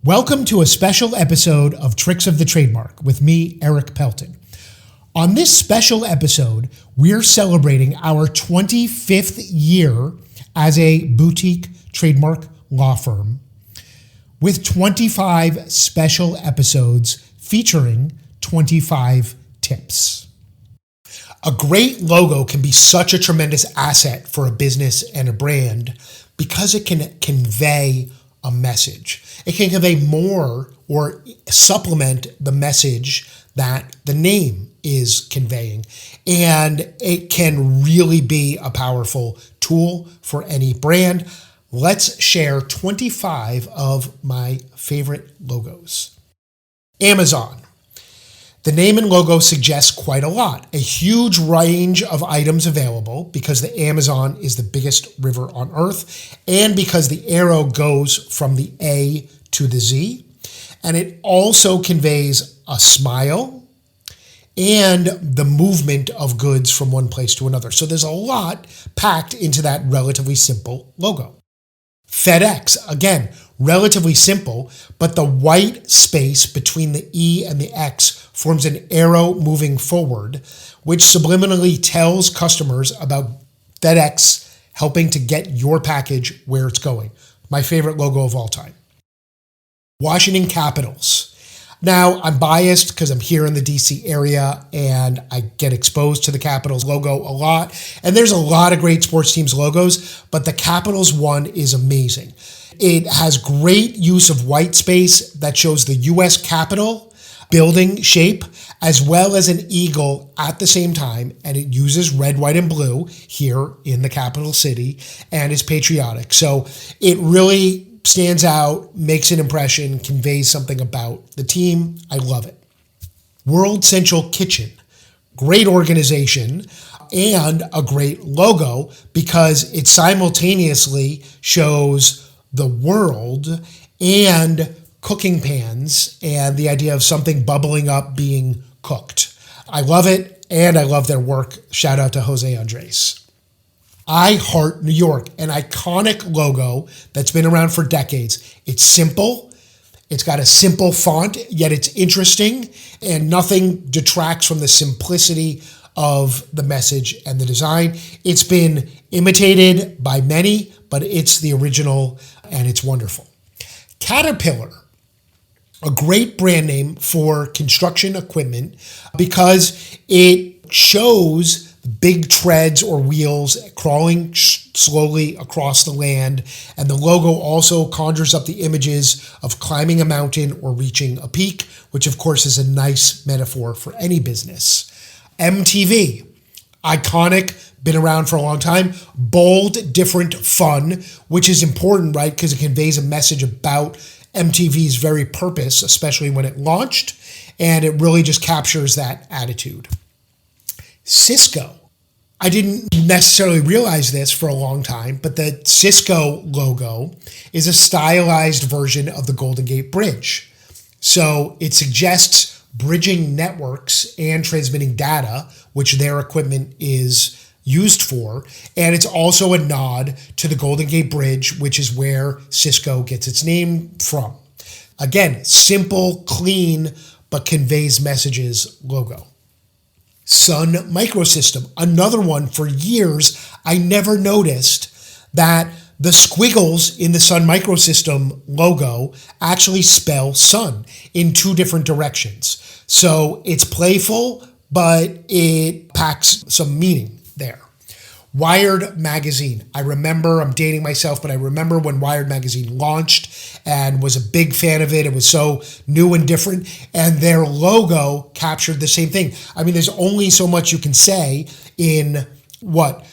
Welcome to a special episode of Tricks of the Trademark with me, Erik Pelton. On this special episode, we're celebrating our 25th year as a boutique trademark law firm with 25 special episodes featuring 25 tips. A great logo can be such a tremendous asset for a business and a brand because it can convey a message. It can convey more or supplement the message that the name is conveying. And it can really be a powerful tool for any brand. Let's share 25 of my favorite logos. Amazon. The name and logo suggests quite a lot. A huge range of items available because the Amazon is the biggest river on earth and because the arrow goes from the A to the Z. And it also conveys a smile and the movement of goods from one place to another. So there's a lot packed into that relatively simple logo. FedEx, again, relatively simple, but the white space between the E and the X forms an arrow moving forward, which subliminally tells customers about FedEx helping to get your package where it's going. My favorite logo of all time. Washington Capitals. Now, I'm biased because I'm here in the DC area and I get exposed to the Capitals logo a lot. And there's a lot of great sports teams logos, but the Capitals one is amazing. It has great use of white space that shows the U.S. Capitol building shape as well as an eagle at the same time. And it uses red, white, and blue here in the capital city and is patriotic. So it really stands out, makes an impression, conveys something about the team. I love it. World Central Kitchen, great organization and a great logo because it simultaneously shows the world and cooking pans and the idea of something bubbling up being cooked. I love it and I love their work. Shout out to Jose Andres. I Heart New York, an iconic logo that's been around for decades. It's simple. It's got a simple font, yet it's interesting, and nothing detracts from the simplicity of the message and the design. It's been imitated by many, but it's the original, and it's wonderful. Caterpillar, a great brand name for construction equipment because it shows big treads or wheels crawling slowly across the land. And the logo also conjures up the images of climbing a mountain or reaching a peak, which of course is a nice metaphor for any business. MTV, iconic, been around for a long time, bold, different, fun, which is important, right? Because it conveys a message about MTV's very purpose, especially when it launched. And it really just captures that attitude. Cisco. I didn't necessarily realize this for a long time, but the Cisco logo is a stylized version of the Golden Gate Bridge. So it suggests bridging networks and transmitting data, which their equipment is used for. And it's also a nod to the Golden Gate Bridge, which is where Cisco gets its name from. Again, simple, clean, but conveys messages logo. Sun Microsystem, another one. For years, I never noticed that the squiggles in the Sun Microsystem logo actually spell sun in two different directions. So it's playful, but it packs some meaning there. Wired Magazine. I remember, I'm dating myself, but I remember when Wired Magazine launched and was a big fan of it. It was so new and different. And their logo captured the same thing. I mean, there's only so much you can say in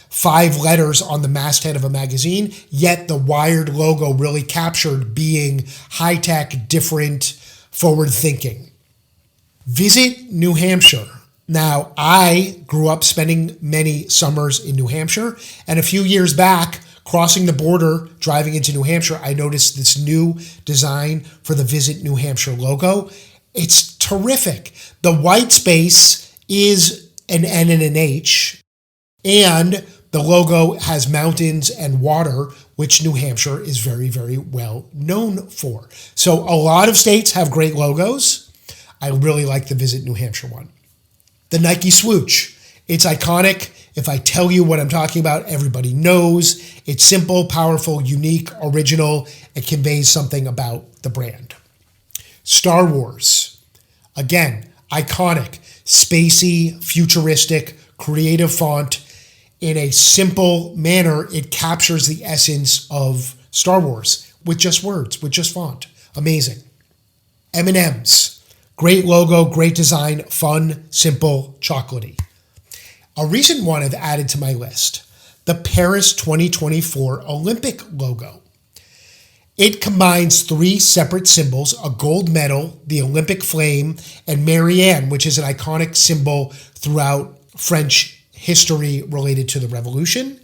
5 letters on the masthead of a magazine, yet the Wired logo really captured being high-tech, different, forward-thinking. Visit New Hampshire. Now, I grew up spending many summers in New Hampshire, and a few years back, crossing the border, driving into New Hampshire, I noticed this new design for the Visit New Hampshire logo. It's terrific. The white space is an N and an H, and the logo has mountains and water, which New Hampshire is very, very well known for. So a lot of states have great logos. I really like the Visit New Hampshire one. The Nike swoosh. It's iconic. If I tell you what I'm talking about, everybody knows. It's simple, powerful, unique, original. It conveys something about the brand. Star Wars. Again, iconic, spacey, futuristic, creative font. In a simple manner, it captures the essence of Star Wars with just words, with just font. Amazing. M&M's. Great logo, great design, fun, simple, chocolatey. A recent one I've added to my list, the Paris 2024 Olympic logo. It combines three separate symbols, a gold medal, the Olympic flame, and Marianne, which is an iconic symbol throughout French history related to the revolution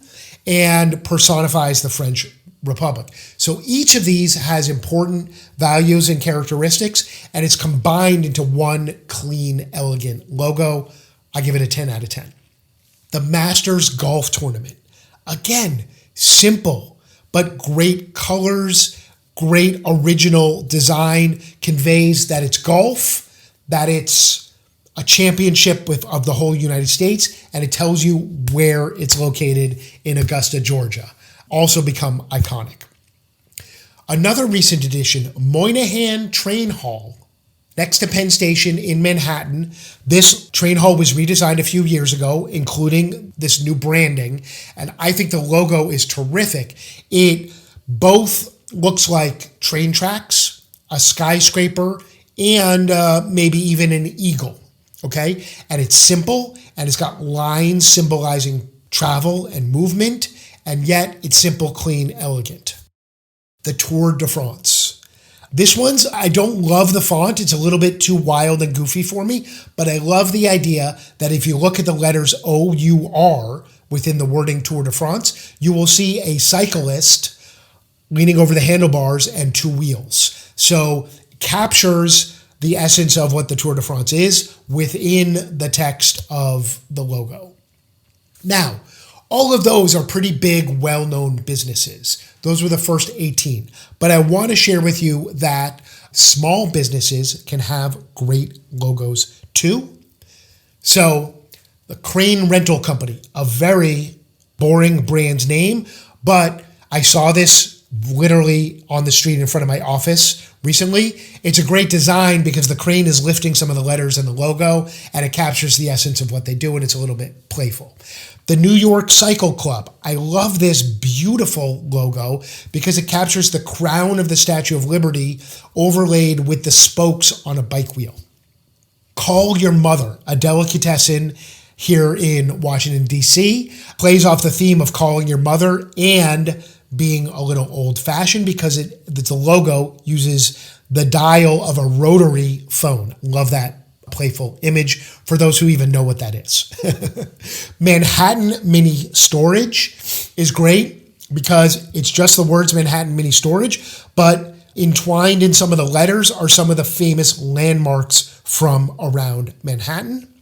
and personifies the French Republic. So each of these has important values and characteristics, and it's combined into one clean, elegant logo. I give it a 10 out of 10. The Masters Golf Tournament. Again, simple, but great colors, great original design, conveys that it's golf, that it's a championship of the whole United States, and it tells you where it's located in Augusta, Georgia. Also become iconic. Another recent addition, Moynihan Train Hall. Next to Penn Station in Manhattan. This train hall was redesigned a few years ago, including this new branding, and I think the logo is terrific. It both looks like train tracks, a skyscraper, and maybe even an eagle, okay? And it's simple, and it's got lines symbolizing travel and movement, and yet it's simple, clean, elegant. The Tour de France. This one's, I don't love the font. It's a little bit too wild and goofy for me, but I love the idea that if you look at the letters O-U-R within the wording Tour de France, you will see a cyclist leaning over the handlebars and two wheels. So it captures the essence of what the Tour de France is within the text of the logo. Now, all of those are pretty big, well-known businesses. Those were the first 18. But I want to share with you that small businesses can have great logos too. So the Crane Rental Company, a very boring brand name, but I saw this literally on the street in front of my office recently. It's a great design because the crane is lifting some of the letters in the logo, and it captures the essence of what they do, and it's a little bit playful. The New York Cycle Club. I love this beautiful logo because it captures the crown of the Statue of Liberty overlaid with the spokes on a bike wheel. Call Your Mother, a delicatessen here in Washington, D.C., plays off the theme of calling your mother and being a little old-fashioned because the logo uses the dial of a rotary phone. Love that playful image for those who even know what that is. Manhattan Mini Storage is great because it's just the words Manhattan Mini Storage, but entwined in some of the letters are some of the famous landmarks from around Manhattan.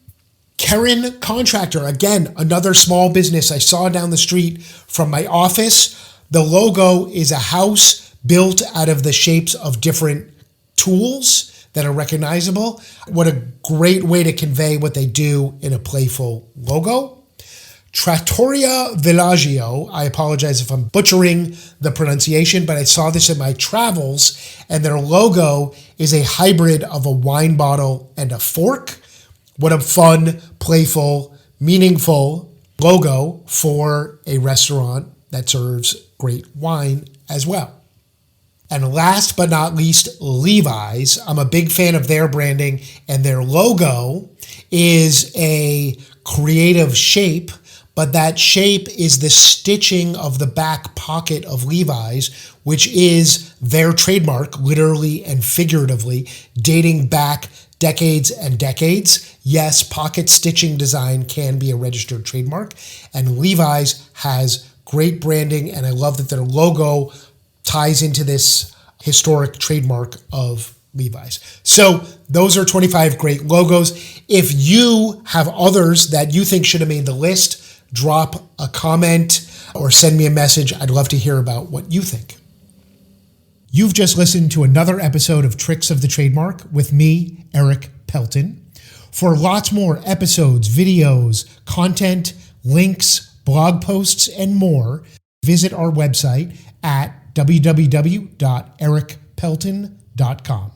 Karen Contractor, again, another small business I saw down the street from my office. The logo is a house built out of the shapes of different tools that are recognizable. What a great way to convey what they do in a playful logo. Trattoria Villaggio, I apologize if I'm butchering the pronunciation, but I saw this in my travels, and their logo is a hybrid of a wine bottle and a fork. What a fun, playful, meaningful logo for a restaurant that serves great wine as well. And last but not least, Levi's. I'm a big fan of their branding, and their logo is a creative shape, but that shape is the stitching of the back pocket of Levi's, which is their trademark, literally and figuratively, dating back decades and decades. Yes, pocket stitching design can be a registered trademark, and Levi's has great branding, and I love that their logo ties into this historic trademark of Levi's. So those are 25 great logos. If you have others that you think should have made the list, drop a comment. or send me a message. I'd love to hear about what you think. You've just listened to another episode of Tricks of the Trademark with me, Erik Pelton. For lots more episodes, videos, content, links, blog posts, and more, visit our website at www.erikpelton.com.